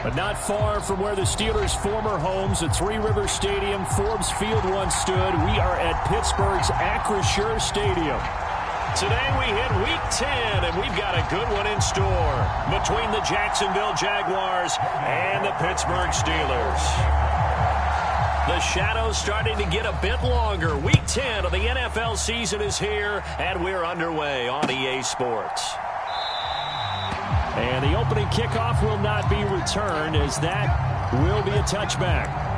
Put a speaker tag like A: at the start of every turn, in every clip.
A: But not far from where the Steelers' former homes at Three Rivers Stadium, Forbes Field once stood, we are at Pittsburgh's Acrisure Stadium. Today we hit Week 10, and we've got a good one in store between the Jacksonville Jaguars and the Pittsburgh Steelers. The shadow's starting to get a bit longer. Week 10 of the NFL season is here, and we're underway on EA Sports. And the opening kickoff will not be returned, as that will be a touchback.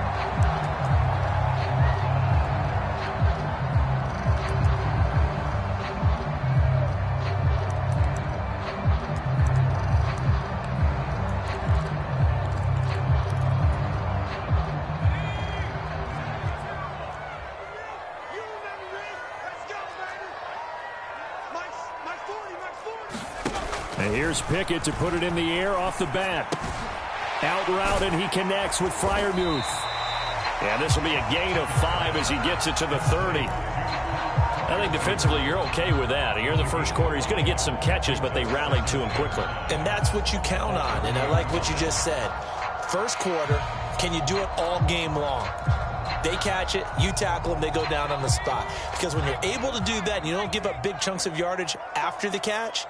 A: And here's Pickett to put it in the air off the bat. Out route, and he connects with Freiermuth. And this will be a gain of 5 as he gets it to the 30. I think defensively you're okay with that. Here in the first quarter, he's going to get some catches, but they rallied to him quickly.
B: And that's what you count on, and I like what you just said. First quarter, can you do it all game long? They catch it, you tackle them, they go down on the spot. Because when you're able to do that and you don't give up big chunks of yardage after the catch,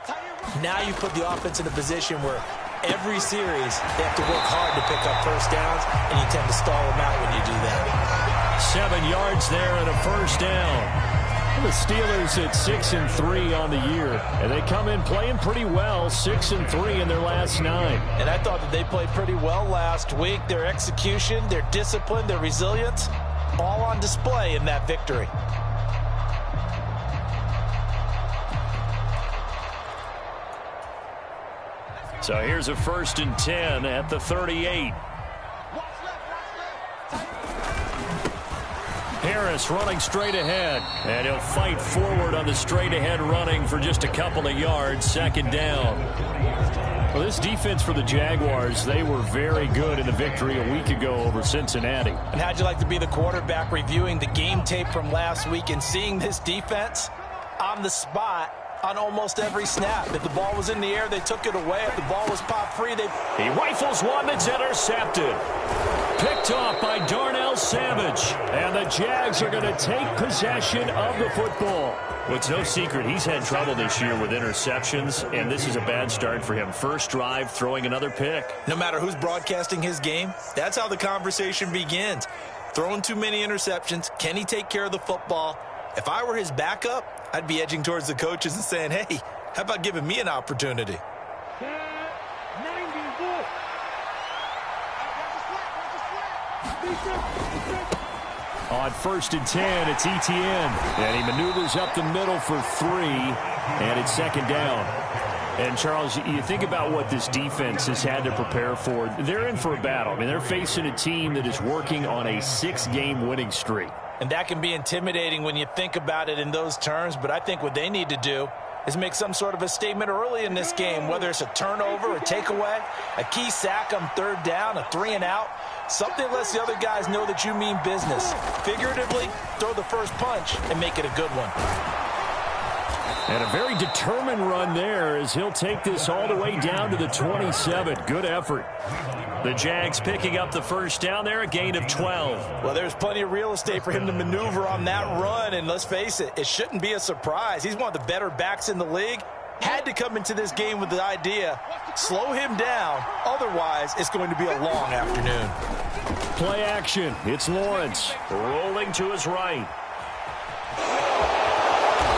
B: now you put the offense in a position where every series they have to work hard to pick up first downs, and you tend to stall them out when you do that.
A: 7 yards there and a first down. The Steelers at 6-3 on the year, and they come in playing pretty well, 6-3 in their last 9.
B: And I thought that they played pretty well last week. Their execution, their discipline, their resilience, all on display in that victory.
A: So here's a 1st and 10 at the 38. Harris running straight ahead, and he'll fight forward on the straight-ahead running for just a couple of yards, 2nd down. Well, this defense for the Jaguars, they were very good in the victory a week ago over Cincinnati.
B: And how'd you like to be the quarterback reviewing the game tape from last week and seeing this defense on the spot on almost every snap? If the ball was in the air, they took it away. If the ball was popped free,
A: He rifles one that's intercepted. Picked off by Darnell Savage. And the Jags are going to take possession of the football. Well, it's no secret he's had trouble this year with interceptions, and this is a bad start for him. First drive, throwing another pick.
B: No matter who's broadcasting his game, that's how the conversation begins. Throwing too many interceptions. Can he take care of the football? If I were his backup, I'd be edging towards the coaches and saying, hey, how about giving me an opportunity?
A: On 1st and 10, it's Etienne. And he maneuvers up the middle for 3, and it's 2nd down. And, Charles, you think about what this defense has had to prepare for. They're in for a battle. I mean, they're facing a team that is working on a 6-game winning streak.
B: And that can be intimidating when you think about it in those terms, but I think what they need to do is make some sort of a statement early in this game, whether it's a turnover, a takeaway, a key sack on 3rd down, a 3-and-out, something lets the other guys know that you mean business. Figuratively, throw the first punch and make it a good one.
A: And a very determined run there as he'll take this all the way down to the 27. Good effort. The Jags picking up the first down there, a gain of 12.
B: Well, there's plenty of real estate for him to maneuver on that run, and let's face it, it shouldn't be a surprise. He's one of the better backs in the league. Had to come into this game with the idea, slow him down, otherwise it's going to be a long afternoon.
A: Play action, it's Lawrence, rolling to his right.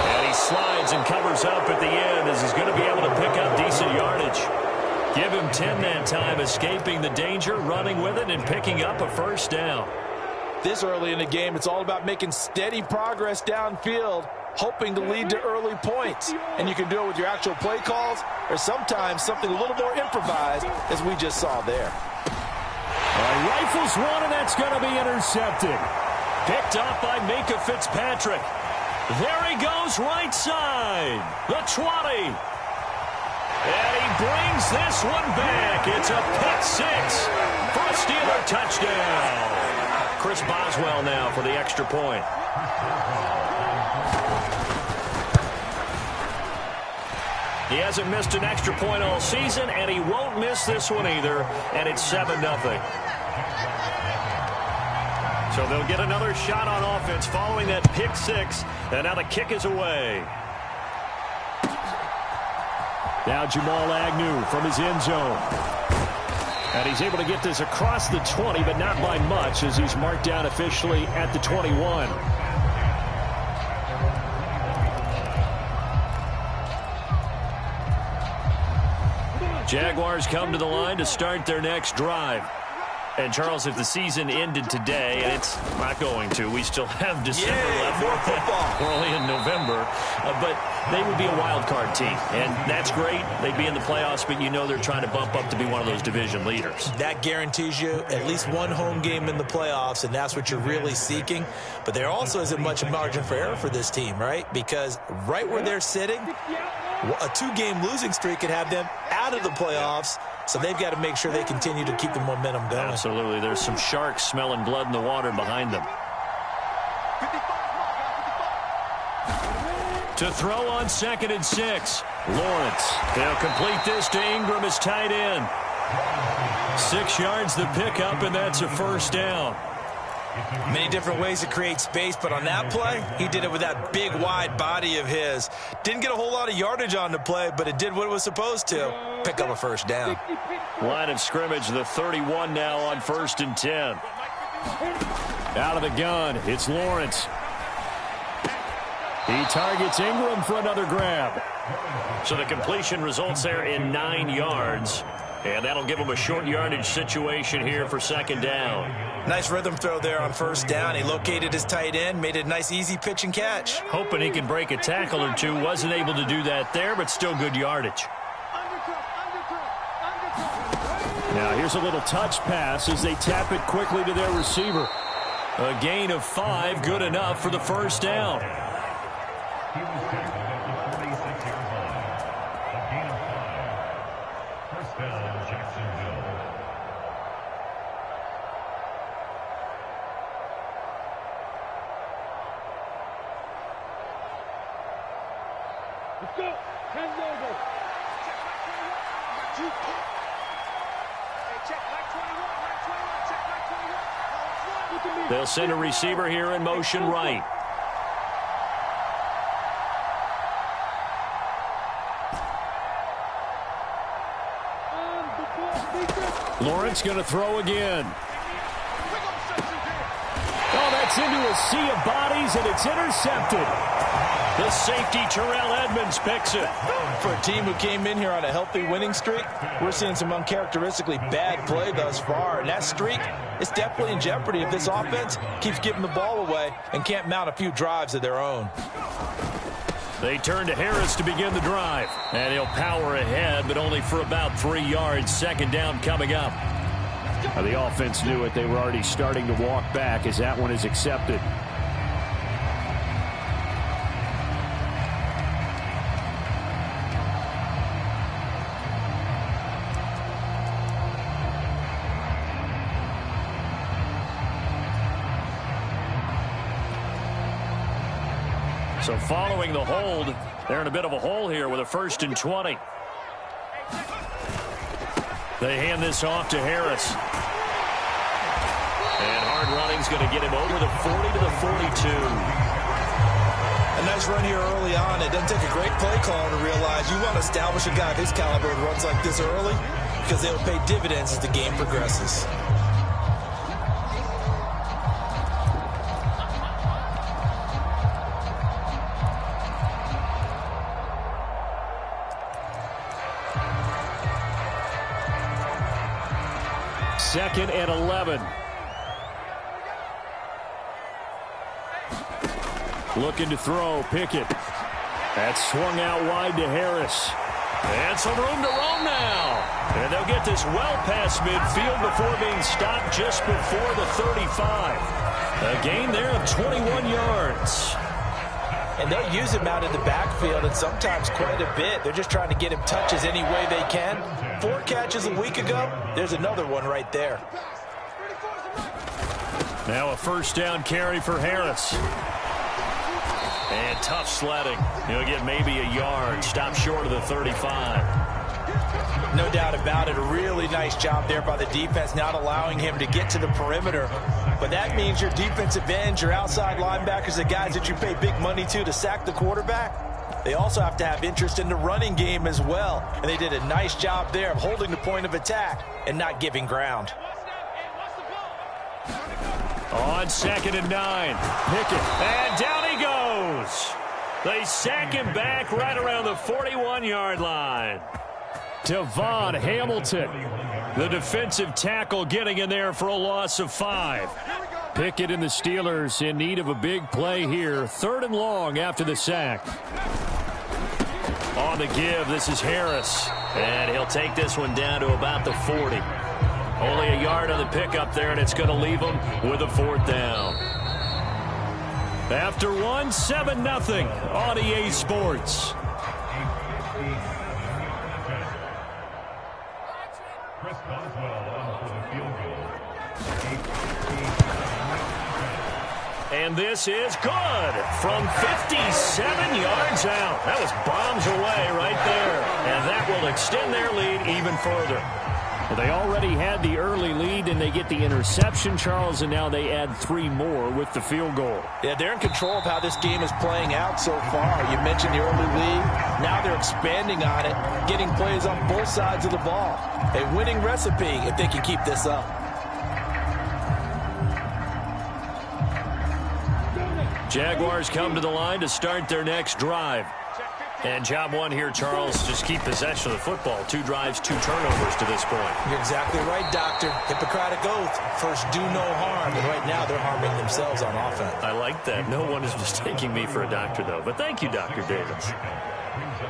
A: And he slides and covers up at the end as he's going to be able to pick up decent yardage. Give him 10 that time, escaping the danger, running with it, and picking up a first down.
B: This early in the game, it's all about making steady progress downfield, hoping to lead to early points. And you can do it with your actual play calls or sometimes something a little more improvised, as we just saw there.
A: Rifles one, and that's going to be intercepted. Picked up by Minkah Fitzpatrick. There he goes, right side. The 20. And he brings this one back. It's a pick 6 for a Steeler touchdown. Chris Boswell now for the extra point. He hasn't missed an extra point all season, and he won't miss this one either, and it's 7-0. So they'll get another shot on offense following that pick six, and now the kick is away. Now Jamal Agnew from his end zone. And he's able to get this across the 20, but not by much, as he's marked down officially at the 21. Jaguars come to the line to start their next drive. And, Charles, if the season ended today, and it's not going to, we still have December left.
B: More football.
A: We're only in November. But they would be a wild card team. And that's great. They'd be in the playoffs, but you know they're trying to bump up to be one of those division leaders.
B: That guarantees you at least one home game in the playoffs, and that's what you're really seeking. But there also isn't much margin for error for this team, right? Because right where they're sitting, a two-game losing streak could have them out of the playoffs. So they've got to make sure they continue to keep the momentum going.
A: Absolutely. There's some sharks smelling blood in the water behind them. To throw on 2nd and 6. Lawrence. They'll complete this to Ingram as tight end. 6 yards the pickup, and that's a first down.
B: Many different ways to create space, but on that play, he did it with that big, wide body of his. Didn't get a whole lot of yardage on the play, but it did what it was supposed to. Pick up a first down.
A: Line of scrimmage, the 31 now on 1st and 10. Out of the gun, it's Lawrence. He targets Ingram for another grab. So the completion results there in 9 yards. And that'll give him a short yardage situation here for 2nd down.
B: Nice rhythm throw there on 1st down. He located his tight end, made it a nice, easy pitch and catch.
A: Hoping he can break a tackle or two. Wasn't able to do that there, but still good yardage. Now here's a little touch pass as they tap it quickly to their receiver. A gain of 5, good enough for the first down.
C: Let's go. 10 over.
A: They'll send a receiver here in motion right. Lawrence going to throw again. Oh, that's into a sea of bodies, and it's intercepted. The safety, Terrell Edmonds, picks it.
B: For a team who came in here on a healthy winning streak, we're seeing some uncharacteristically bad play thus far. And that streak is definitely in jeopardy if this offense keeps giving the ball away and can't mount a few drives of their own.
A: They turn to Harris to begin the drive. And he'll power ahead, but only for about 3 yards. 2nd down coming up. Now, the offense knew it. They were already starting to walk back as that one is accepted. So following the hold, they're in a bit of a hole here with a 1st and 20. They hand this off to Harris. And hard running's going to get him over the 40 to the 42.
B: A nice run here early on. It doesn't take a great play caller to realize you want to establish a guy of his caliber who runs like this early because they'll pay dividends as the game progresses.
A: Second and 11. Looking to throw, Pickett. That's swung out wide to Harris. And some room to roam now. And they'll get this well past midfield before being stopped just before the 35. A gain there of 21 yards.
B: And they'll use him out in the backfield, and sometimes quite a bit. They're just trying to get him touches any way they can. 4 catches a week ago. There's another one right there.
A: Now a 1st down carry for Harris. And tough sledding. He'll get maybe a yard. Stop short of the 35.
B: No doubt about it. A really nice job there by the defense, not allowing him to get to the perimeter. But that means your defensive ends, your outside linebackers, the guys that you pay big money to sack the quarterback, they also have to have interest in the running game as well. And they did a nice job there of holding the point of attack and not giving ground.
A: On 2nd and 9, Pickett, and down he goes. They sack him back right around the 41-yard line. Devon Hamilton, the defensive tackle, getting in there for a loss of 5. Pickett and the Steelers in need of a big play here. 3rd and long after the sack. On the give, this is Harris. And he'll take this one down to about the 40. Only a yard on the pickup there, and it's going to leave them with a 4th down. After one, 7-0 on EA Sports. And this is good from 57 yards out. That was bombs away right there. And that will extend their lead even further. Well, they already had the early lead, and they get the interception, Charles, and now they add 3 more with the field goal.
B: Yeah, they're in control of how this game is playing out so far. You mentioned the early lead. Now they're expanding on it, getting plays on both sides of the ball. A winning recipe if they can keep this up.
A: Jaguars come to the line to start their next drive. And job one here, Charles, just keep possession of the football. 2 drives, 2 turnovers to this point.
B: You're exactly right, Doctor. Hippocratic oath. First, do no harm. And right now, they're harming themselves on offense.
A: I like that. No one is mistaking me for a doctor, though. But thank you, Dr. Davis.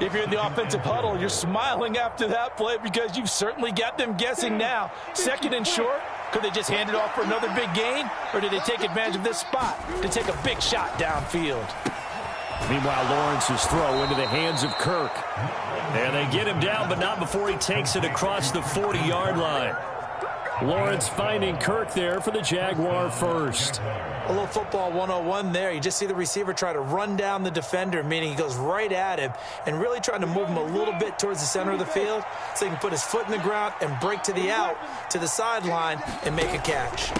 B: If you're in the offensive huddle, you're smiling after that play because you've certainly got them guessing now. 2nd and short. Could they just hand it off for another big gain? Or did they take advantage of this spot to take a big shot downfield?
A: Meanwhile, Lawrence's throw into the hands of Kirk. And they get him down, but not before he takes it across the 40-yard line. Lawrence finding Kirk there for the Jaguar first.
B: A little football 101 there. You just see the receiver try to run down the defender, meaning he goes right at him and really trying to move him a little bit towards the center of the field so he can put his foot in the ground and break to the out, to the sideline, and make a catch.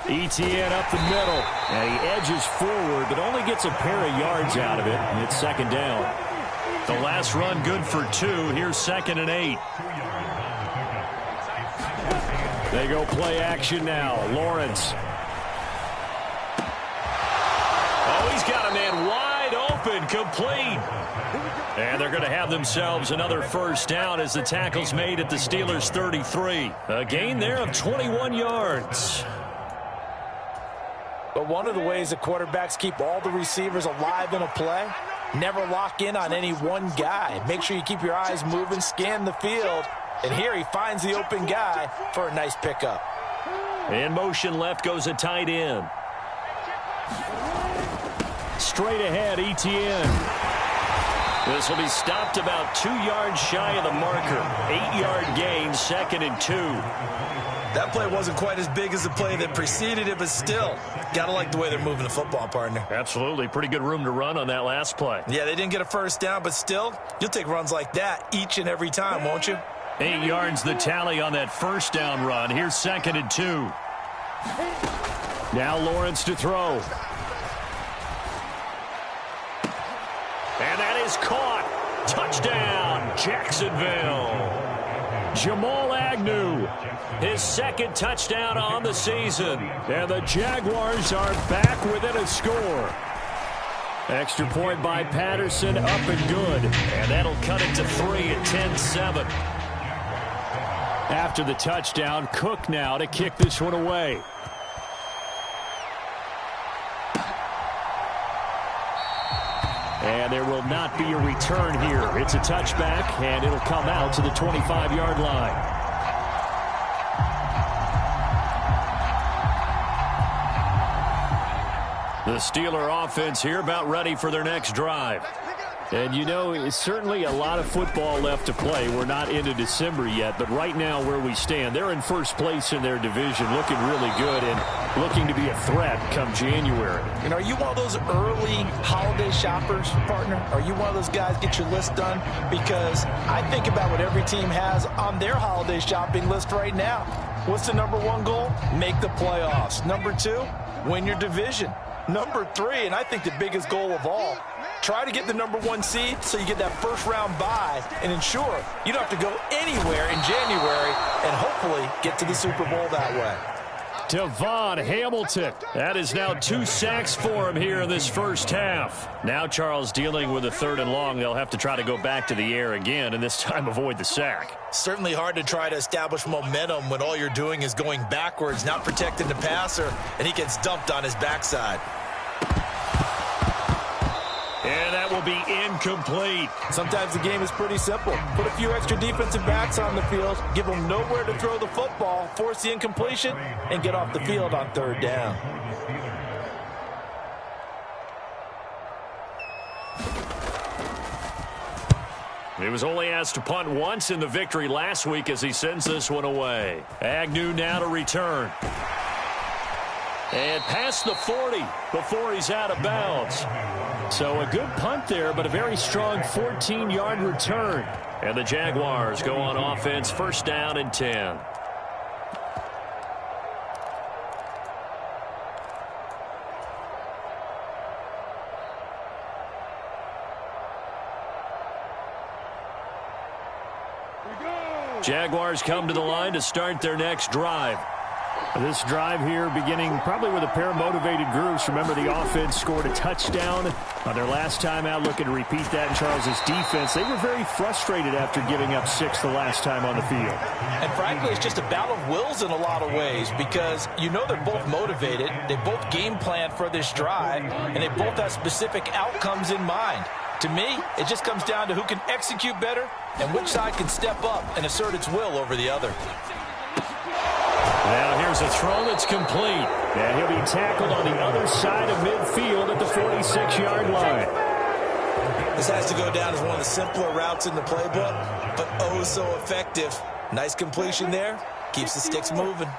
A: ETN up the middle, and he edges forward, but only gets a pair of yards out of it, and it's 2nd down. The last run good for 2. Here's 2nd and 8. They go play action now. Lawrence. Oh, he's got a man wide open, complete. And they're going to have themselves another 1st down as the tackle's made at the Steelers' 33. A gain there of 21 yards.
B: But one of the ways the quarterbacks keep all the receivers alive in a play, never lock in on any one guy. Make sure you keep your eyes moving, scan the field. And here he finds the open guy for a nice pickup.
A: In motion left goes a tight end. Straight ahead, ETN. This will be stopped about 2 yards shy of the marker. 8-yard gain, 2nd and 2.
B: That play wasn't quite as big as the play that preceded it, but still, got to like the way they're moving the football, partner.
A: Absolutely. Pretty good room to run on that last play.
B: Yeah, they didn't get a 1st down, but still, you'll take runs like that each and every time, won't you?
A: 8 yards the tally on that 1st down run. Here's 2nd and 2. Now Lawrence to throw. And that is caught. Touchdown, Jacksonville. Jamal Agnew, his 2nd touchdown on the season. And the Jaguars are back within a score. Extra point by Patterson, up and good. And that'll cut it to 3 at 10-7. After the touchdown, Cook now to kick this one away. And there will not be a return here. It's a touchback, and it'll come out to the 25-yard line. The Steeler offense here about ready for their next drive. And, you know, it's certainly a lot of football left to play. We're not into December yet, but right now where we stand, they're in first place in their division, looking really good and looking to be a threat come January.
B: And are you one of those early holiday shoppers, partner? Are you one of those guys get your list done? Because I think about what every team has on their holiday shopping list right now. What's the number one goal? Make the playoffs. Number two, win your division. Number three, and I think the biggest goal of all, try to get the number one seed so you get that first round bye and ensure you don't have to go anywhere in January and hopefully get to the Super Bowl that way.
A: Devon Hamilton. That is now 2 sacks for him here in this first half. Now Charles dealing with a 3rd and long. They'll have to try to go back to the air again and this time avoid the sack.
B: Certainly hard to try to establish momentum when all you're doing is going backwards, not protecting the passer, and he gets dumped on his backside.
A: And that will be incomplete.
B: Sometimes the game is pretty simple. Put a few extra defensive backs on the field, give them nowhere to throw the football, force the incompletion, and get off the field on 3rd down.
A: He was only asked to punt once in the victory last week as he sends this one away. Agnew now to return. And past the 40 before he's out of bounds. So a good punt there, but a very strong 14-yard return. And the Jaguars go on offense, 1st down and 10. Jaguars come to the line to start their next drive. This drive here beginning probably with a pair of motivated groups. Remember, the offense scored a touchdown on their last time out. Looking to repeat that in Charles's defense. They were very frustrated after giving up 6 the last time on the field.
B: And frankly, it's just a battle of wills in a lot of ways because you know they're both motivated. They both game plan for this drive, and they both have specific outcomes in mind. To me, it just comes down to who can execute better and which side can step up and assert its will over the other.
A: Now here's a throw that's complete. And he'll be tackled on the other side of midfield at the 46-yard line.
B: This has to go down as one of the simpler routes in the playbook, but oh so effective. Nice completion there. Keeps the sticks moving.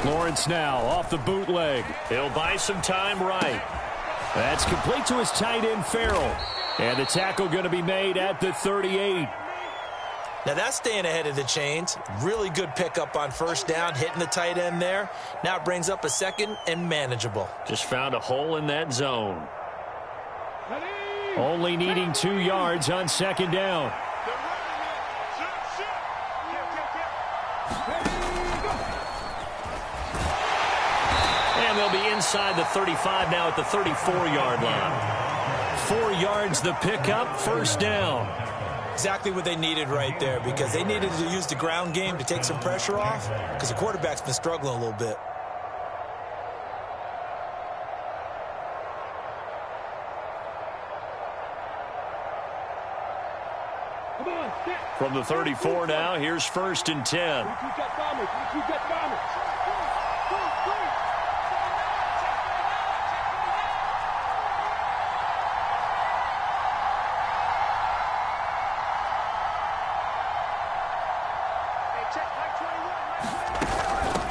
A: Lawrence now off the bootleg. He'll buy some time right. That's complete to his tight end, Farrell. And the tackle going to be made at the 38.
B: Now that's staying ahead of the chains. Really good pickup on 1st down, hitting the tight end there. Now it brings up a 2nd and manageable.
A: Just found a hole in that zone. Only needing 2 yards on 2nd down. And they'll be inside the 35 now at the 34-yard line. 4 yards the pickup, 1st down.
B: Exactly what they needed right there because they needed to use the ground game to take some pressure off because the quarterback's been struggling a little bit.
A: From the 34 now, here's 1st and 10.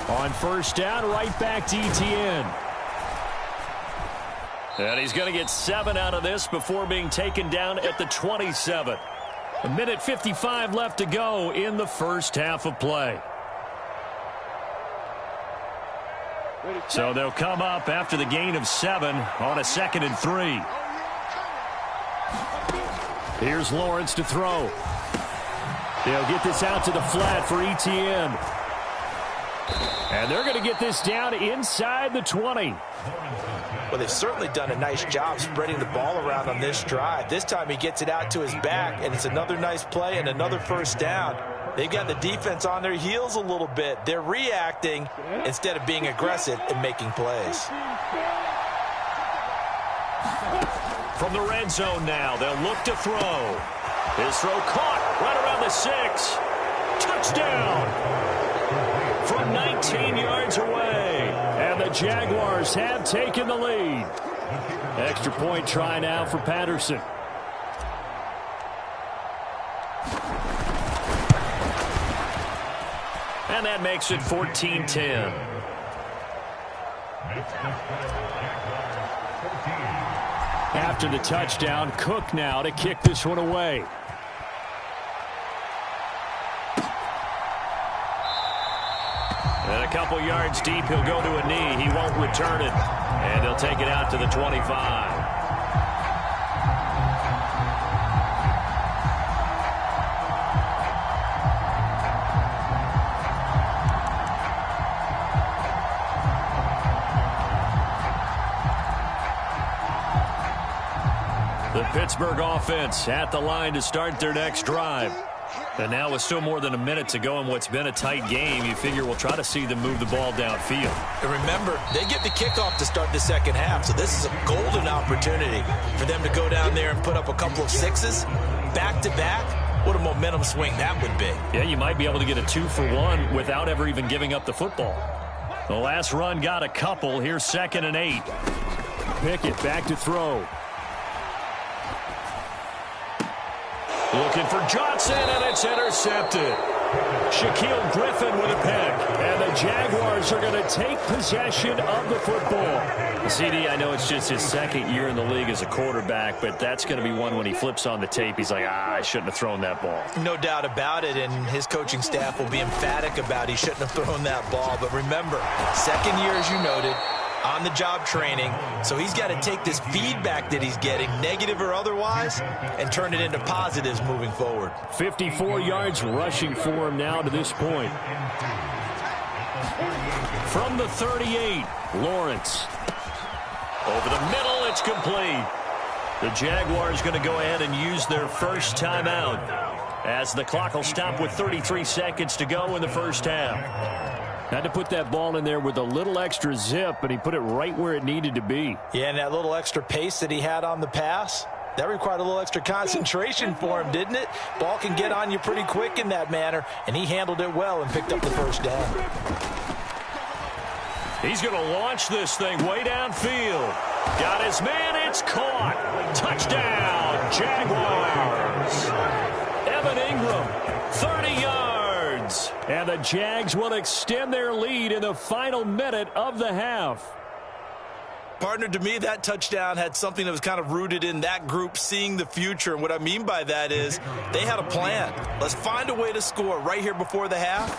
A: On 1st down, right back to Etienne. And he's going to get 7 out of this before being taken down at the 27. 1:55 left to go in the first half of play. So they'll come up after the gain of 7 on a 2nd and 3. Here's Lawrence to throw. They'll get this out to the flat for Etienne. And they're going to get this down inside the 20.
B: Well, they've certainly done a nice job spreading the ball around on this drive. This time he gets it out to his back, and it's another nice play and another 1st down. They've got the defense on their heels a little bit. They're reacting instead of being aggressive and making plays.
A: From the red zone now, they'll look to throw. His throw caught right around the 6. Touchdown! From 19 yards away. And the Jaguars have taken the lead. Extra point try now for Patterson. And that makes it 14-10. After the touchdown, Cook now to kick this one away. And a couple yards deep, he'll go to a knee. He won't return it. And he'll take it out to the 25. The Pittsburgh offense at the line to start their next drive. And now with still more than a minute to go in what's been a tight game, you figure we'll try to see them move the ball downfield.
B: And remember, they get the kickoff to start the second half, so this is a golden opportunity for them to go down there and put up a couple of sixes back-to-back. What a momentum swing that would be.
A: Yeah, you might be able to get a 2-for-1 without ever even giving up the football. The last run got a couple. Here's 2nd and 8. Pickett back to throw. Looking for Johnson, and it's intercepted. Shaquille Griffin with a pick. And the Jaguars are going to take possession of the football. CD, I know it's just his second year in the league as a quarterback, but that's going to be one when he flips on the tape. He's like, I shouldn't have thrown that ball.
B: No doubt about it, and his coaching staff will be emphatic about he shouldn't have thrown that ball. But remember, second year, as you noted, on-the-job training, so he's got to take this feedback that he's getting, negative or otherwise, and turn it into positives moving forward.
A: 54 yards rushing for him now to this point. From the 38, Lawrence. Over the middle, it's complete. The Jaguars going to go ahead and use their first timeout as the clock will stop with 33 seconds to go in the first half. Had to put that ball in there with a little extra zip, and he put it right where it needed to be.
B: Yeah, and that little extra pace that he had on the pass, that required a little extra concentration for him, didn't it? Ball can get on you pretty quick in that manner, and he handled it well and picked up the first down.
A: He's going to launch this thing way downfield. Got his man, it's caught. Touchdown, Jaguars. Evan Ingram, 30 yards. And the Jags will extend their lead in the final minute of the half.
B: Partner, to me, that touchdown had something that was kind of rooted in that group seeing the future. And what I mean by that is they had a plan. Let's find a way to score right here before the half.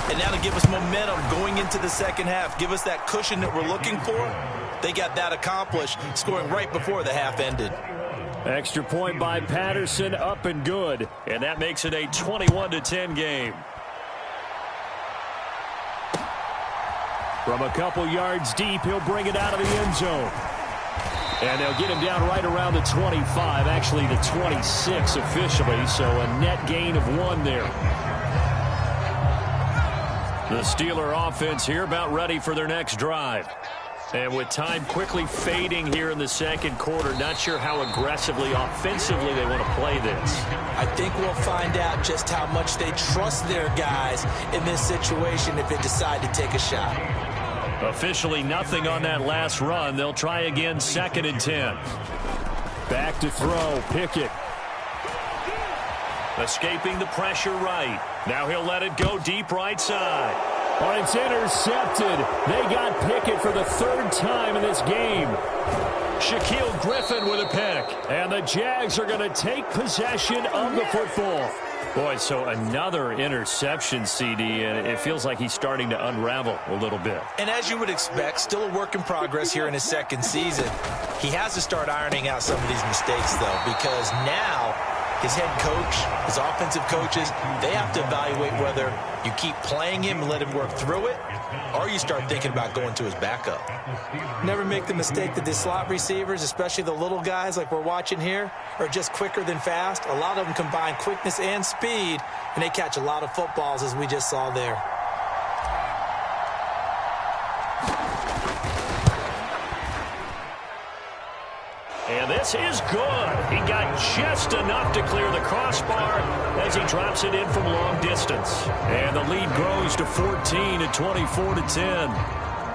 B: And now to give us momentum going into the second half, give us that cushion that we're looking for. They got that accomplished, scoring right before the half ended.
A: Extra point by Patterson, up and good. And that makes it a 21-10 game. From a couple yards deep, he'll bring it out of the end zone. And they'll get him down right around the 25, actually the 26 officially, so a net gain of 1 there. The Steeler offense here about ready for their next drive. And with time quickly fading here in the second quarter, not sure how aggressively, offensively they want to play this.
B: I think we'll find out just how much they trust their guys in this situation if they decide to take a shot.
A: Officially nothing on that last run. They'll try again, 2nd and 10. Back to throw, Pickett. Escaping the pressure right. Now he'll let it go deep right side. Oh, it's intercepted. They got Pickett for the 3rd time in this game. Shaquille Griffin with a pick. And the Jags are going to take possession of the football. Boy, so another interception, CD, and it feels like he's starting to unravel a little bit.
B: And as you would expect, still a work in progress here in his second season. He has to start ironing out some of these mistakes, though, because now his head coach, his offensive coaches, they have to evaluate whether you keep playing him and let him work through it, or you start thinking about going to his backup. Never make the mistake that the slot receivers, especially the little guys like we're watching here, are just quicker than fast. A lot of them combine quickness and speed, and they catch a lot of footballs, as we just saw there.
A: And this is good. He got just enough to clear the crossbar as he drops it in from long distance. And the lead grows to 14 at 24-10.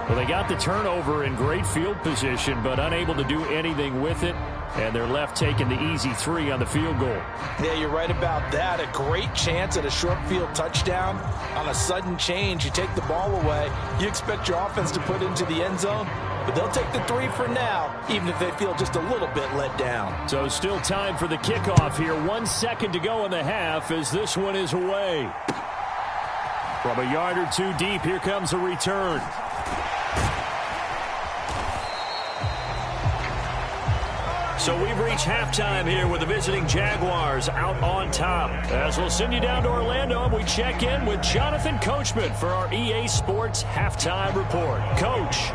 A: Well, they got the turnover in great field position, but unable to do anything with it. And they're left taking the easy 3 on the field goal.
B: Yeah, you're right about that. A great chance at a short field touchdown. On a sudden change, you take the ball away. You expect your offense to put into the end zone, but they'll take the 3 for now, even if they feel just a little bit let down.
A: So still time for the kickoff here. 1 second to go in the half as this one is away. From a yard or 2 deep, here comes a return. So we've reached halftime here with the visiting Jaguars out on top. As we'll send you down to Orlando, and we check in with Jonathan Coachman for our EA Sports Halftime Report. Coach.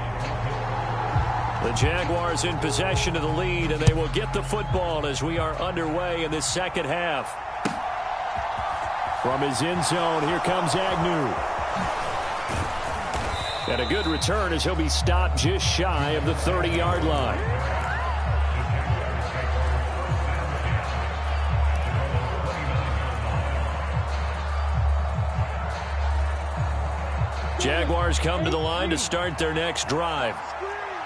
A: The Jaguars in possession of the lead, and they will get the football as we are underway in this second half. From his end zone, here comes Agnew. And a good return as he'll be stopped just shy of the 30-yard line. Jaguars come to the line to start their next drive.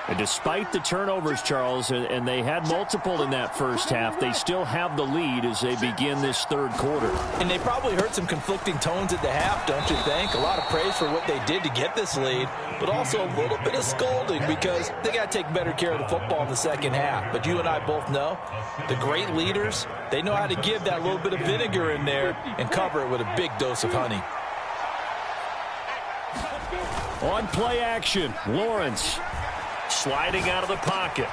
A: And despite the turnovers, Charles, and they had multiple in that first half, they still have the lead as they begin this third quarter.
B: And they probably heard some conflicting tones at the half, don't you think? A lot of praise for what they did to get this lead, but also a little bit of scolding because they got to take better care of the football in the second half. But you and I both know the great leaders, they know how to give that little bit of vinegar in there and cover it with a big dose of honey.
A: On play action, Lawrence sliding out of the pocket.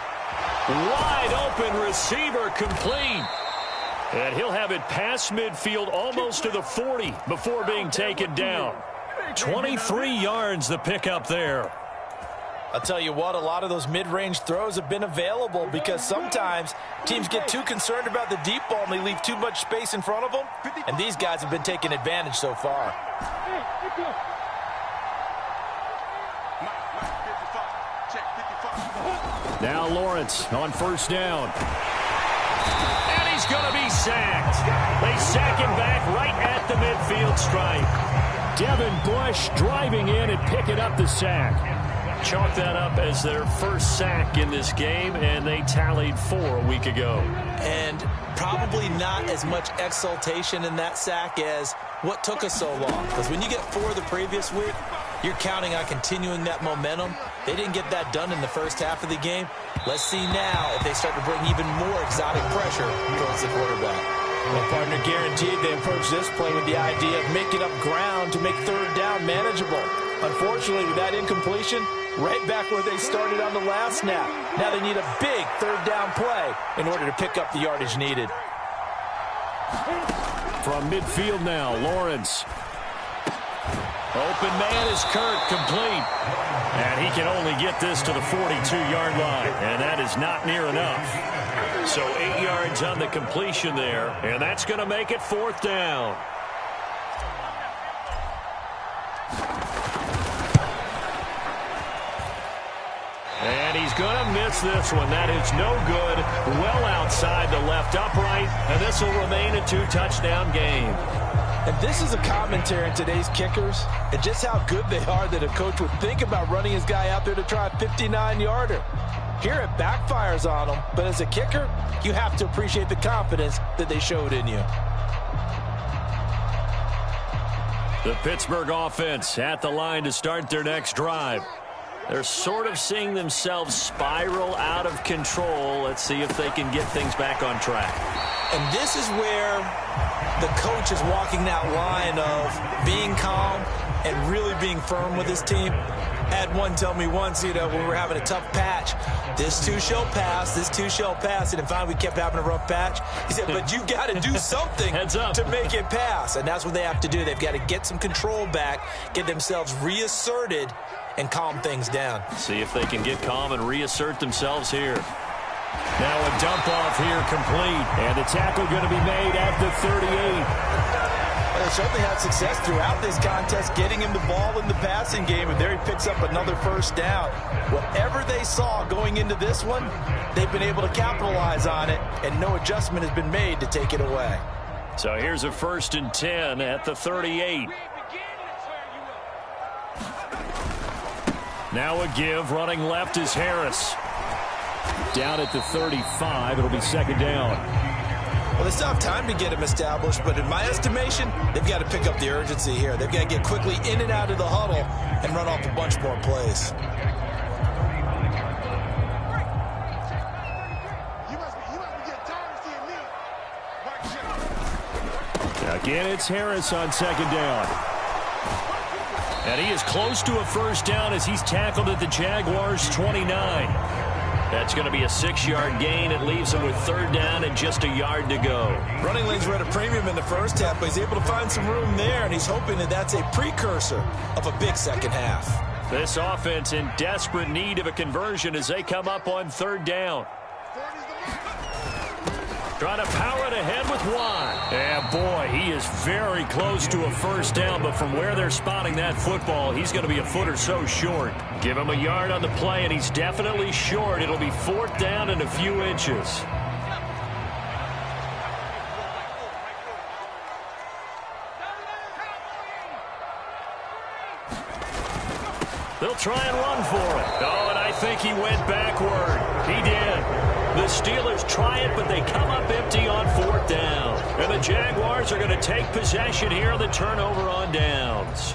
A: Wide open receiver complete. And he'll have it past midfield almost to the 40 before being taken down. 23 yards the pickup there.
B: I'll tell you what, a lot of those mid-range throws have been available because sometimes teams get too concerned about the deep ball and they leave too much space in front of them. And these guys have been taking advantage so far.
A: Now Lawrence on first down. And he's going to be sacked. They sack him back right at the midfield stripe. Devin Bush driving in and picking up the sack. Chalk that up as their first sack in this game, and they tallied 4 a week ago.
B: And probably not as much exultation in that sack as what took us so long. Because when you get 4 the previous week, you're counting on continuing that momentum. They didn't get that done in the first half of the game. Let's see now if they start to bring even more exotic pressure towards the quarterback. Well, partner, guaranteed they approach this play with the idea of making up ground to make third down manageable. Unfortunately, with that incompletion, right back where they started on the last snap. Now they need a big third down play in order to pick up the yardage needed.
A: From midfield now, Lawrence. Open man is Kirk, complete. And he can only get this to the 42-yard line, and that is not near enough. So 8 yards on the completion there, and that's going to make it fourth down. And he's going to miss this one. That is no good. Well outside the left upright, and this will remain a 2-touchdown game.
B: And this is a commentary in today's kickers and just how good they are that a coach would think about running his guy out there to try a 59-yarder. Here it backfires on him, but as a kicker, you have to appreciate the confidence that they showed in you.
A: The Pittsburgh offense at the line to start their next drive. They're sort of seeing themselves spiral out of control. Let's see if they can get things back on track.
B: And this is where the coach is walking that line of being calm and really being firm with his team. Had one tell me once, when we were having a tough patch, this too shall pass, this too shall pass. And finally we kept having a rough patch. He said, but you got to do something to make it pass. And that's what they have to do. They've got to get some control back, get themselves reasserted, and calm things down.
A: See if they can get calm and reassert themselves here. Now a dump off here complete. And the tackle going to be made at the 38.
B: Well, they certainly had success throughout this contest getting him the ball in the passing game. And there he picks up another first down. Whatever they saw going into this one, they've been able to capitalize on it. And no adjustment has been made to take it away.
A: So here's a 1st and 10 at the 38. Now a give. Running left is Harris. Down at the 35. It'll be second down.
B: Well, they still have time to get him established, but in my estimation, they've got to pick up the urgency here. They've got to get quickly in and out of the huddle and run off a bunch more plays.
A: Again, it's Harris on second down. And he is close to a first down as he's tackled at the Jaguars' 29. That's going to be a 6-yard gain. It leaves him with third down and just a yard to go.
B: Running lanes were at a premium in the first half, but he's able to find some room there, and he's hoping that that's a precursor of a big second half.
A: This offense in desperate need of a conversion as they come up on third down. Trying to power it ahead with Watt. And boy, he is very close to a first down, but from where they're spotting that football, he's going to be a foot or so short. Give him a yard on the play, and he's definitely short. It'll be fourth down and a few inches. They'll try and run for it. Oh, and I think he went backward. He did. The Steelers try it, but they come up empty on fourth down. And the Jaguars are going to take possession here on the turnover on downs.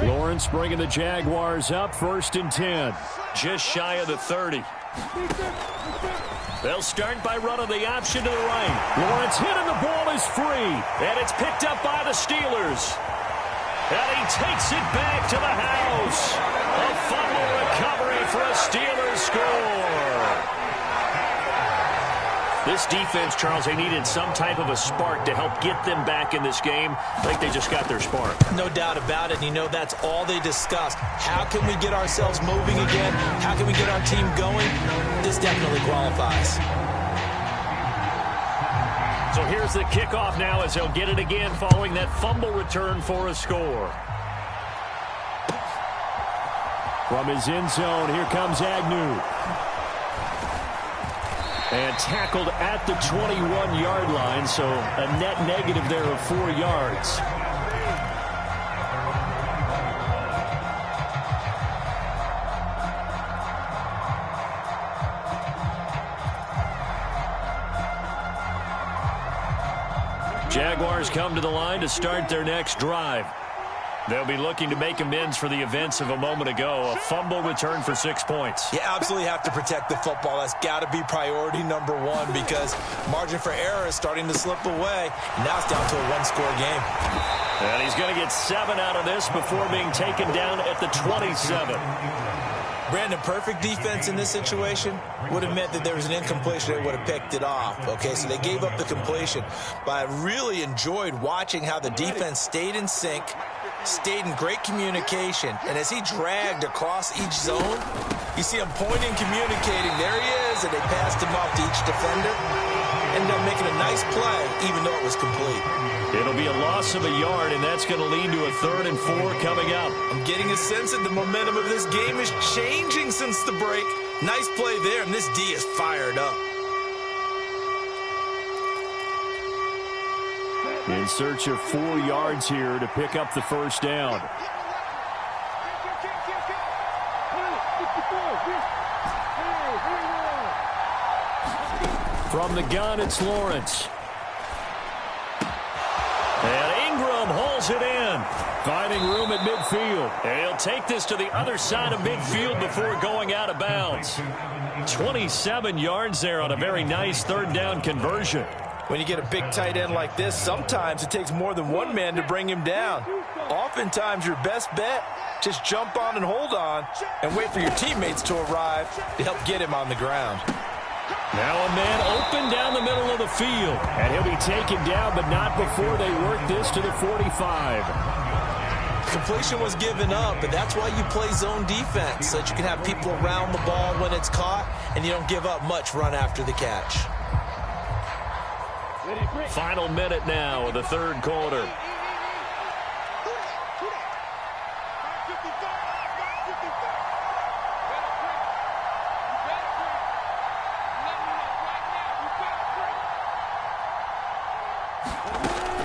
A: Lawrence bringing the Jaguars up, 1st and 10. Just shy of the 30. They'll start by running the option to the right. Lawrence hit and the ball is free. And it's picked up by the Steelers. And he takes it back to the house. A fumble recovery for a Steelers score. This defense, Charles, they needed some type of a spark to help get them back in this game. I think they just got their spark.
B: No doubt about it. And you know that's all they discussed. How can we get ourselves moving again? How can we get our team going? This definitely qualifies.
A: So here's the kickoff now as they'll get it again following that fumble return for a score. From his end zone, here comes Agnew. And tackled at the 21-yard line, so a net negative there of 4 yards. Jaguars come to the line to start their next drive. They'll be looking to make amends for the events of a moment ago. A fumble return for 6 points.
B: You absolutely have to protect the football. That's got to be priority number one because margin for error is starting to slip away. Now it's down to a one-score game.
A: And he's going to get 7 out of this before being taken down at the 27.
B: Brandon, perfect defense in this situation would have meant that there was an incompletion. They would have picked it off. Okay, so they gave up the completion. But I really enjoyed watching how the defense stayed in sync, stayed in great communication, and as he dragged across each zone, you see him pointing, communicating. There he is, and they passed him off to each defender. Ended up making a nice play, even though it was complete.
A: It'll be a loss of a yard, and that's going to lead to a 3rd and 4 coming up.
B: I'm getting a sense that the momentum of this game is changing since the break. Nice play there, and this D is fired up.
A: In search of 4 yards here to pick up the first down. From the gun, it's Lawrence. And Ingram hauls it in, finding room at midfield. And he'll take this to the other side of midfield before going out of bounds. 27 yards there on a very nice 3rd down conversion.
B: When you get a big tight end like this, sometimes it takes more than one man to bring him down. Oftentimes, your best bet, just jump on and hold on and wait for your teammates to arrive to help get him on the ground.
A: Now a man open down the middle of the field. And he'll be taken down, but not before they work this to the 45.
B: Completion was given up, but that's why you play zone defense, so that you can have people around the ball when it's caught, and you don't give up much run after the catch.
A: Final minute now of the 3rd quarter.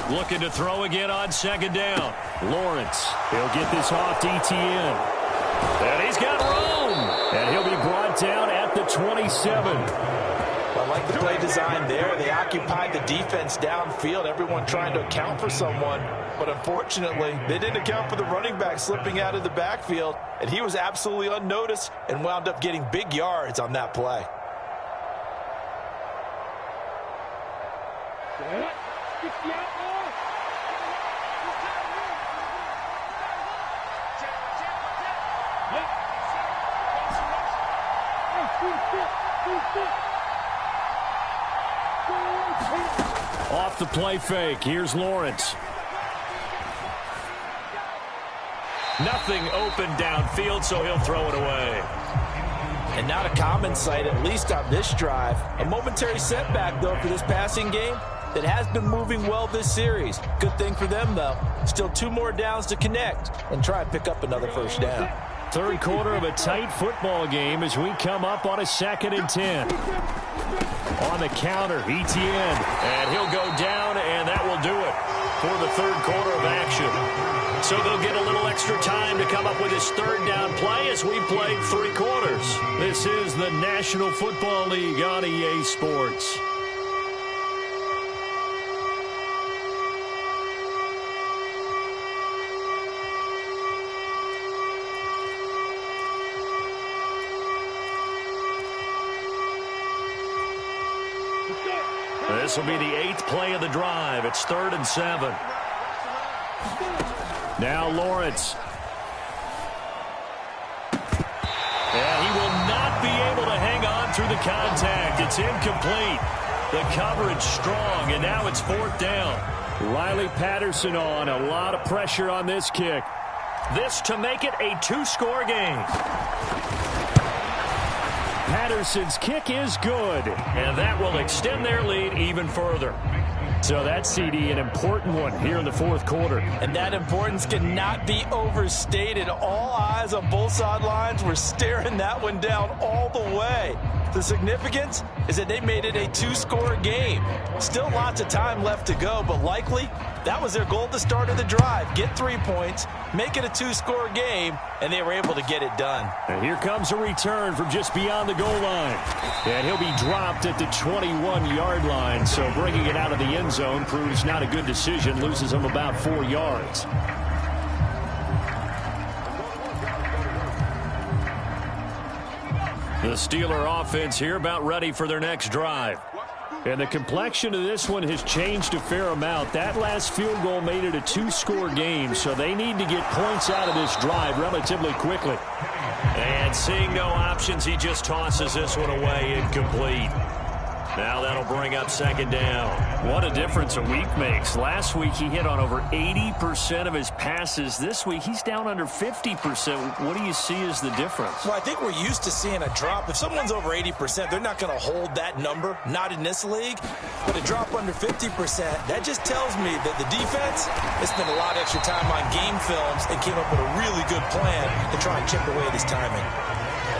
A: Looking to throw again on 2nd down. Lawrence, he'll get this off to ETN. And he's got room. And he'll be brought down at the 27.
B: I like the play design there. They occupied the defense downfield, everyone trying to account for someone. But unfortunately, they didn't account for the running back slipping out of the backfield, and he was absolutely unnoticed and wound up getting big yards on that play.
A: Off the play fake. Here's Lawrence. Nothing open downfield, so he'll throw it away.
B: And not a common sight, at least on this drive. A momentary setback, though, for this passing game that has been moving well this series. Good thing for them, though. Still 2 more downs to connect and try and pick up another first down.
A: Third quarter of a tight football game as we come up on a 2nd and 10. On the counter, Etienne. And he'll go down, and that will do it for the third quarter of action. So they'll get a little extra time to come up with his third down play as we played 3 quarters. This is the National Football League on EA Sports. This will be the 8th play of the drive. It's 3rd and 7. Now Lawrence. And he will not be able to hang on through the contact. It's incomplete. The coverage strong, and now it's 4th down. Riley Patterson on. A lot of pressure on this kick. This to make it a 2-score game. Patterson's kick is good, and that will extend their lead even further. So that CD, an important one here in the 4th quarter.
B: And that importance cannot be overstated. All eyes on both sidelines were staring that one down all the way. The significance is that they made it a 2-score game. Still lots of time left to go, but likely that was their goal at the start of the drive. Get 3 points, make it a 2-score game, and they were able to get it done.
A: And here comes a return from just beyond the goal line. And he'll be dropped at the 21-yard line, so bringing it out of the end zone proves not a good decision, loses him about 4 yards. The Steeler offense here about ready for their next drive. And the complexion of this one has changed a fair amount. That last field goal made it a 2-score game, so they need to get points out of this drive relatively quickly. And seeing no options, he just tosses this one away incomplete. Now that'll bring up 2nd down. What a difference a week makes. Last week he hit on over 80% of his passes. This week he's down under 50%. What do you see as the difference?
B: Well, I think we're used to seeing a drop. If someone's over 80%, they're not going to hold that number, not in this league. But a drop under 50%, that just tells me that the defense has spent a lot of extra time on game films and came up with a really good plan to try and chip away at his timing.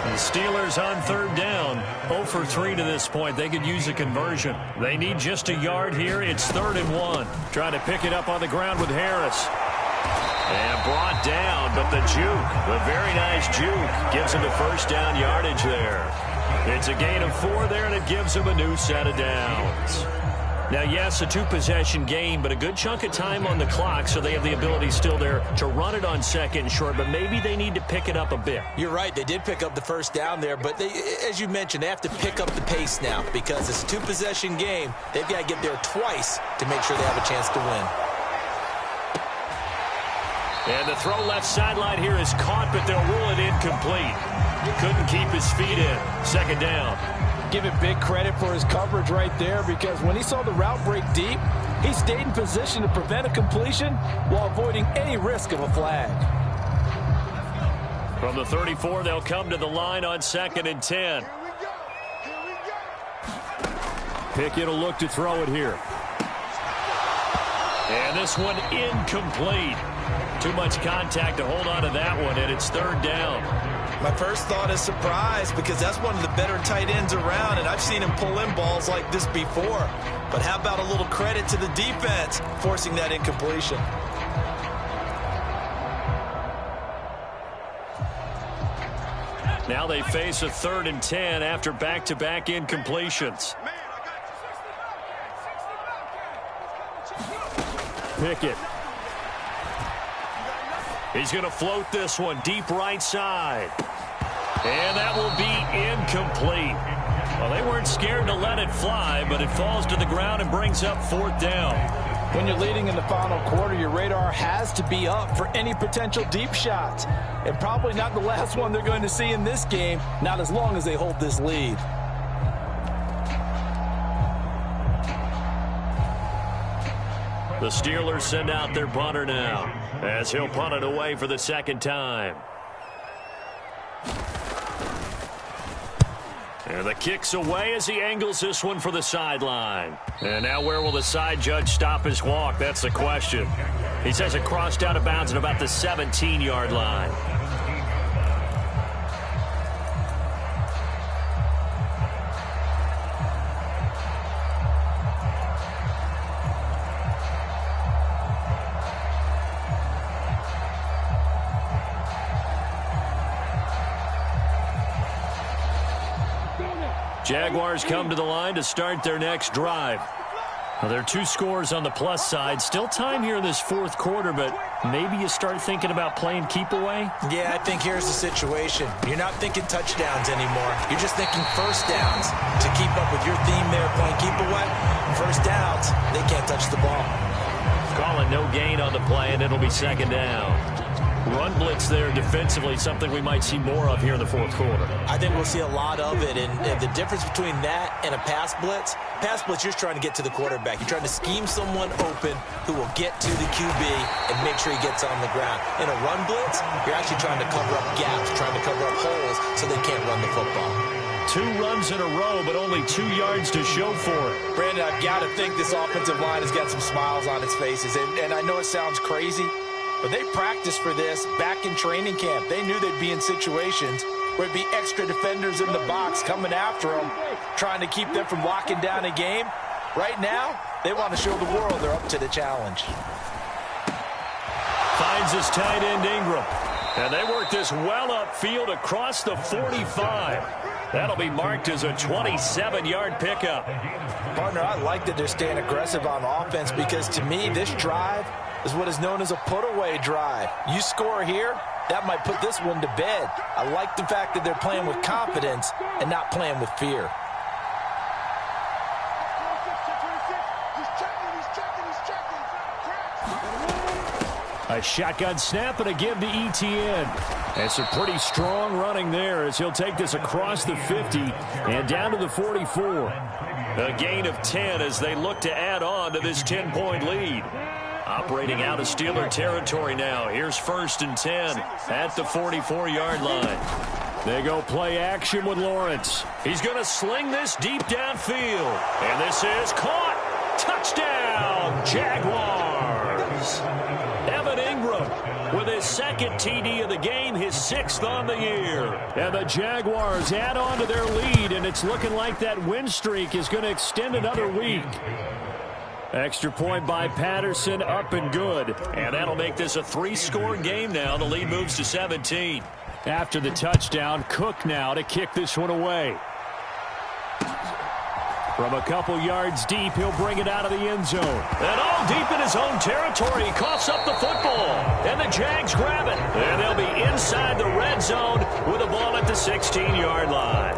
A: The Steelers on 3rd down, 0 for 3 to this point. They could use a conversion. They need just a yard here. It's 3rd and 1. Trying to pick it up on the ground with Harris. And brought down, but the juke, the very nice juke, gives him the first down yardage there. It's a gain of 4 there, and it gives him a new set of downs. Now, yes, a 2-possession game, but a good chunk of time on the clock, so they have the ability still there to run it on 2nd and short, but maybe they need to pick it up a bit.
B: You're right. They did pick up the first down there, but they, as you mentioned, they have to pick up the pace now because it's a 2-possession game. They've got to get there twice to make sure they have a chance to win.
A: And the throw left sideline here is caught, but they'll rule it incomplete. Couldn't keep his feet in. 2nd down.
B: Give it big credit for his coverage right there because when he saw the route break deep, he stayed in position to prevent a completion while avoiding any risk of a flag.
A: From the 34, they'll come to the line on 2nd and 10. Pickett will look to throw it here. And this one incomplete. Too much contact to hold on to that one, and it's 3rd down.
B: My first thought is surprise because that's one of the better tight ends around, and I've seen him pull in balls like this before. But how about a little credit to the defense forcing that incompletion?
A: Now they face a 3rd and 10 after back-to-back incompletions. Pickett. He's going to float this one deep right side. And that will be incomplete. Well, they weren't scared to let it fly, but it falls to the ground and brings up 4th down.
D: When you're leading in the final quarter, your radar has to be up for any potential deep shots. And probably not the last one they're going to see in this game, not as long as they hold this lead.
A: The Steelers send out their punter now, as he'll punt it away for the 2nd time. And the kick's away as he angles this one for the sideline. And now where will the side judge stop his walk? That's the question. He says it crossed out of bounds at about the 17-yard line. Jaguars come to the line to start their next drive. Well, there are 2 scores on the plus side. Still time here in this 4th quarter, but maybe you start thinking about playing keep away?
B: Yeah, I think here's the situation. You're not thinking touchdowns anymore. You're just thinking first downs. To keep up with your theme there, playing keep away, first downs, they can't touch the ball.
A: Calling no gain on the play, and it'll be 2nd down. Run blitz there defensively, something we might see more of here in the 4th quarter.
B: I think we'll see a lot of it, and the difference between that and a pass blitz, you're just trying to get to the quarterback. You're trying to scheme someone open who will get to the QB and make sure he gets on the ground. In a run blitz, you're actually trying to cover up gaps, trying to cover up holes so they can't run the football.
A: 2 runs in a row, but only 2 yards to show for it.
D: Brandon, I've got to think this offensive line has got some smiles on its faces, and I know it sounds crazy, but they practiced for this back in training camp. They knew they'd be in situations where it'd be extra defenders in the box coming after them, trying to keep them from locking down a game. Right now, they want to show the world they're up to the challenge.
A: Finds his tight end Ingram. And they work this well upfield across the 45. That'll be marked as a 27-yard pickup.
D: Partner, I like that they're staying aggressive on offense because, to me, this drive is what is known as a put-away drive. You score here, that might put this one to bed. I like the fact that they're playing with confidence and not playing with fear.
A: A shotgun snap and a give to Etienne. And some pretty strong running there as he'll take this across the 50 and down to the 44. A gain of 10 as they look to add on to this 10-point lead. Operating out of Steeler territory now. Here's 1st and 10 at the 44-yard line. They go play action with Lawrence. He's going to sling this deep downfield. And this is caught. Touchdown, Jaguars. Evan Ingram with his 2nd TD of the game, his 6th on the year. And the Jaguars add on to their lead, and it's looking like that win streak is going to extend another week. Extra point by Patterson, up and good. And that'll make this a 3-score game now. The lead moves to 17. After the touchdown, Cook now to kick this one away. From a couple yards deep, he'll bring it out of the end zone. And all deep in his own territory, he coughs up the football. And the Jags grab it. And they'll be inside the red zone with the ball at the 16-yard line.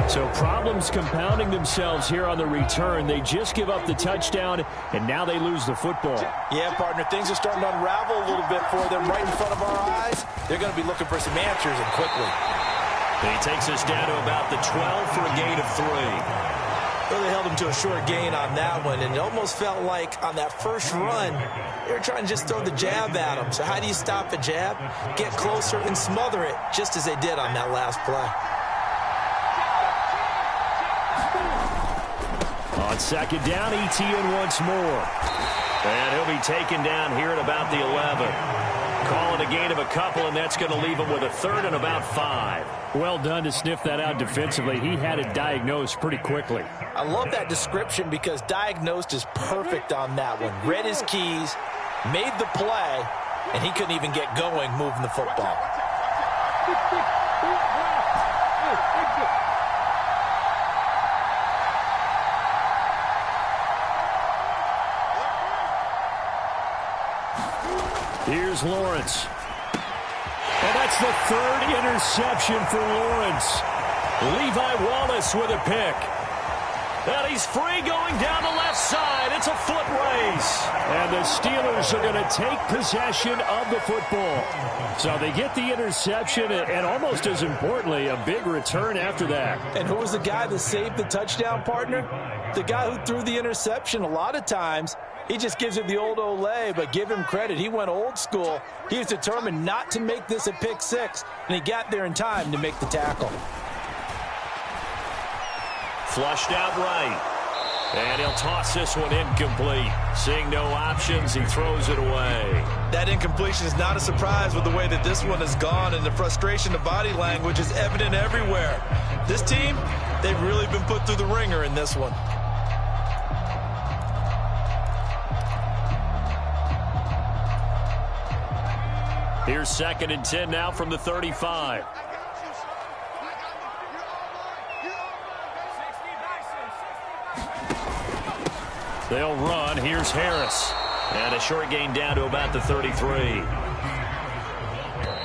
A: So problems compounding themselves here on the return. They just give up the touchdown, and now they lose the football.
D: Yeah, partner, things are starting to unravel a little bit for them right in front of our eyes. They're going to be looking for some answers, and quickly.
A: He takes us down to about the 12 for a gain of 3.
B: Well, they held him to a short gain on that one, and it almost felt like on that first run, they were trying to just throw the jab at him. So how do you stop a jab? Get closer and smother it, just as they did on that last play.
A: On 2nd down, Etienne once more. And he'll be taken down here at about the 11. Calling a gain of a couple, and that's going to leave him with a 3rd and about 5. Well done to sniff that out defensively. He had it diagnosed pretty quickly.
D: I love that description because diagnosed is perfect on that one. Read his keys, made the play, and he couldn't even get going moving the football.
A: Here's Lawrence. And that's the third interception for Lawrence. Levi Wallace with a pick. And he's free going down the left side. It's a foot race. And the Steelers are going to take possession of the football. So they get the interception and almost as importantly, a big return after that.
B: And who was the guy that saved the touchdown, partner? The guy who threw the interception. A lot of times, he just gives it the old Olay, but give him credit. He went old school. He was determined not to make this a pick six, and he got there in time to make the tackle.
A: Flushed out right. And he'll toss this one incomplete. Seeing no options, he throws it away.
B: That incompletion is not a surprise with the way that this one has gone, and the frustration of body language is evident everywhere. This team, they've really been put through the ringer in this one.
A: Here's 2nd and 10 now from the 35. They'll run. Here's Harris. And a short gain down to about the 33.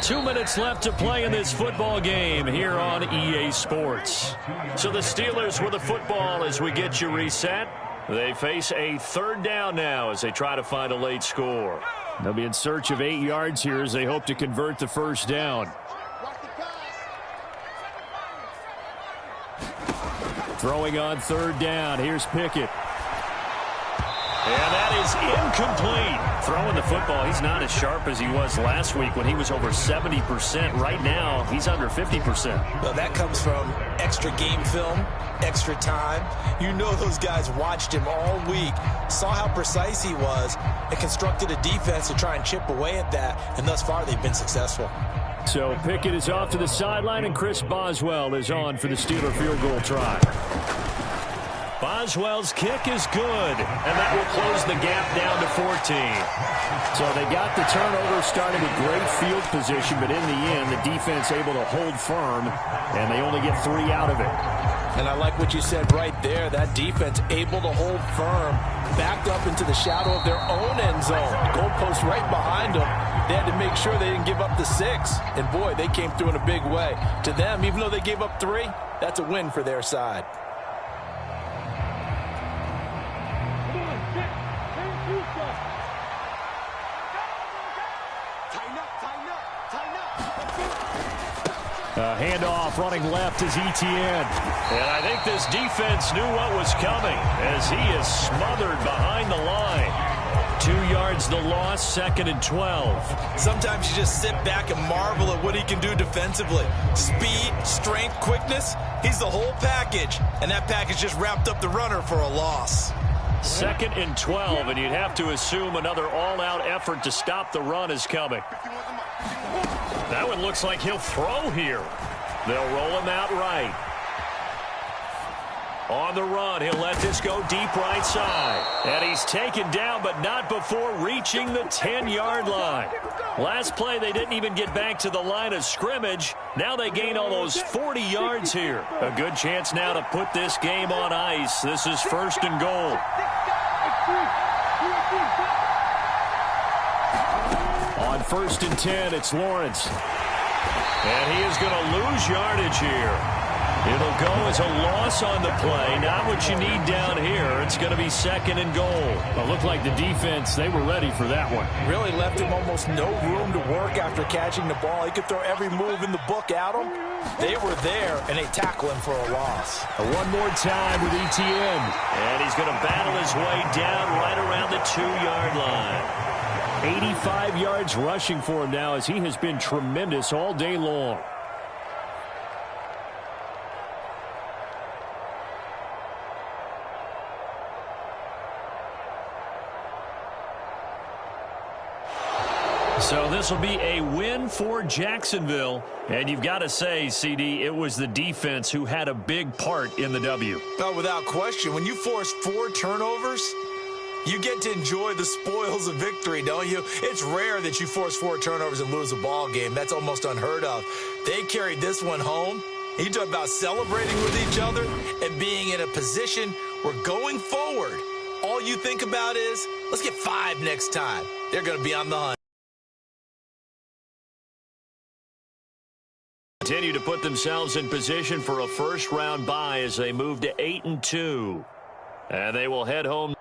A: 2 minutes left to play in this football game here on EA Sports. So the Steelers with the football as we get you reset. They face a 3rd down now as they try to find a late score. They'll be in search of 8 yards here as they hope to convert the 1st down. Throwing on 3rd down. Here's Pickett. And that is incomplete. Throwing the football, he's not as sharp as he was last week when he was over 70%. Right now, he's under 50%.
B: Well, that comes from extra game film, extra time. You know those guys watched him all week, saw how precise he was, and constructed a defense to try and chip away at that, and thus far they've been successful.
A: So Pickett is off to the sideline, and Chris Boswell is on for the Steeler field goal try. Boswell's kick is good, and that will close the gap down to 14. So they got the turnover, started with great field position, but in the end, the defense able to hold firm, and they only get 3 out of it.
B: And I like what you said right there. That defense able to hold firm, backed up into the shadow of their own end zone. Goalpost right behind them. They had to make sure they didn't give up the 6. And, boy, they came through in a big way. To them, even though they gave up 3, that's a win for their side.
A: Handoff running left is Etienne. And I think this defense knew what was coming as he is smothered behind the line. 2 yards the loss, 2nd and 12.
B: Sometimes you just sit back and marvel at what he can do defensively. Speed, strength, quickness, he's the whole package. And that package just wrapped up the runner for a loss.
A: 2nd and 12, and you'd have to assume another all-out effort to stop the run is coming. That one looks like he'll throw here. They'll roll him out right. On the run, he'll let this go deep right side. And he's taken down, but not before reaching the 10-yard line. Last play, they didn't even get back to the line of scrimmage. Now they gain almost 40 yards here. A good chance now to put this game on ice. This is 1st and goal. On 1st and 10, it's Lawrence. And he is going to lose yardage here. It'll go as a loss on the play. Not what you need down here. It's going to be 2nd and goal. It looked like the defense, they were ready for that one.
B: Really left him almost no room to work after catching the ball. He could throw every move in the book at him. They were there, and they tackle him for a loss.
A: One more time with Etienne. And he's going to battle his way down right around the 2-yard line. 85 yards rushing for him now as he has been tremendous all day long. So this will be a win for Jacksonville. And you've got to say, CD, it was the defense who had a big part in the W.
B: No, without question. When you force 4 turnovers, You get to enjoy the spoils of victory, don't you? It's rare that you force 4 turnovers and lose a ball game. That's almost unheard of. They carried this one home. You talk about celebrating with each other and being in a position where going forward, all you think about is, let's get 5 next time. They're going to be on the hunt.
A: Continue to put themselves in position for a first-round bye as they move to 8-2. And they will head home.